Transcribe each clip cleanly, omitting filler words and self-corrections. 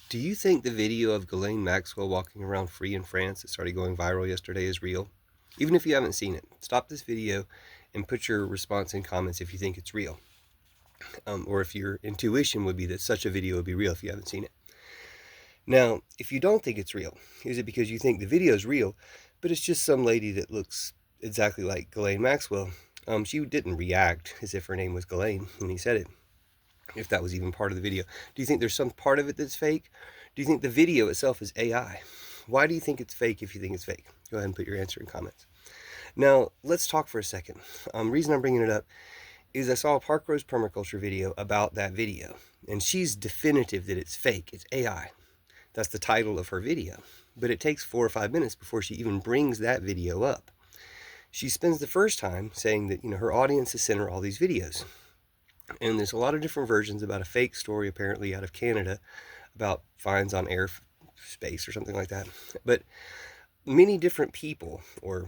Do you think the video of Ghislaine Maxwell walking around free in France that started going viral yesterday is real? Even if you haven't seen it, stop this video and put your response in comments if you think it's real. Or if your intuition would be that such a video would be real if you haven't seen it. Now, if you don't think it's real, is it because you think the video is real, but it's just some lady that looks exactly like Ghislaine Maxwell? She didn't react as if her name was Ghislaine when he said it, if that was even part of the video. Do you think there's some part of it that's fake? Do you think the video itself is AI? Why do you think it's fake if you think it's fake? Go ahead and put your answer in comments. Now, let's talk for a second. Reason I'm bringing it up is I saw a Park Rose Permaculture video about that video, and she's definitive that it's fake, it's AI. That's the title of her video. But it takes 4 or 5 minutes before she even brings that video up. She spends the first time saying that, her audience has sent her all these videos. And there's a lot of different versions about a fake story apparently out of Canada about fines on airspace or something like that. But many different people, or,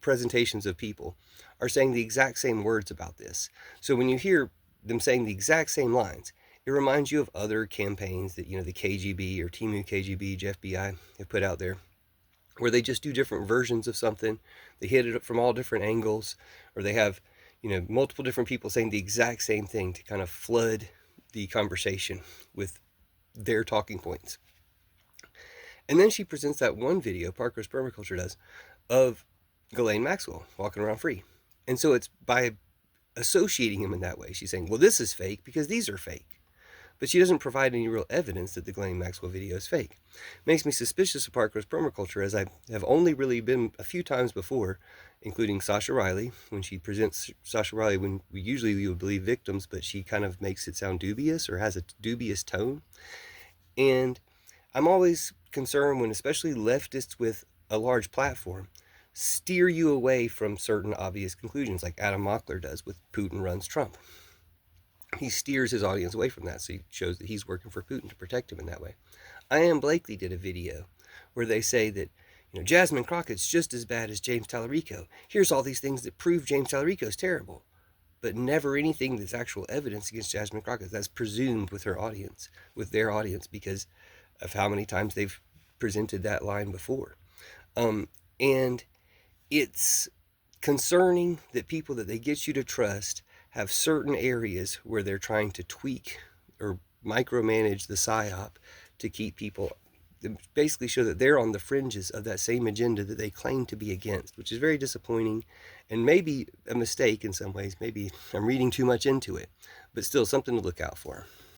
presentations of people, are saying the exact same words about this. So when you hear them saying the exact same lines, it reminds you of other campaigns that, the KGB or Timu KGB, FBI have put out there, where they just do different versions of something. They hit it from all different angles, or they have, multiple different people saying the exact same thing to kind of flood the conversation with their talking points. And then she presents that one video, Park Rose Permaculture does, of Ghislaine Maxwell walking around free. And so it's by associating him in that way, she's saying, well, this is fake because these are fake. But she doesn't provide any real evidence that the Ghislaine Maxwell video is fake. Makes me suspicious of Park Rose Permaculture, as I have only really been a few times before, including Sasha Riley, when she presents Sasha Riley, when we would believe victims, but she kind of makes it sound dubious or has a dubious tone. And I'm always concerned when especially leftists with a large platform steer you away from certain obvious conclusions, like Adam Mockler does with Putin runs Trump. He steers his audience away from that, so he shows that he's working for Putin to protect him in that way. I.M. Blakely did a video where they say that, Jasmine Crockett's just as bad as James Tallarico. Here's all these things that prove James Tallarico's terrible, but never anything that's actual evidence against Jasmine Crockett. That's presumed with their audience, because of how many times they've presented that line before. And it's concerning that people that they get you to trust have certain areas where they're trying to tweak or micromanage the PSYOP to keep people, basically show that they're on the fringes of that same agenda that they claim to be against, which is very disappointing and maybe a mistake in some ways. Maybe I'm reading too much into it, but still something to look out for.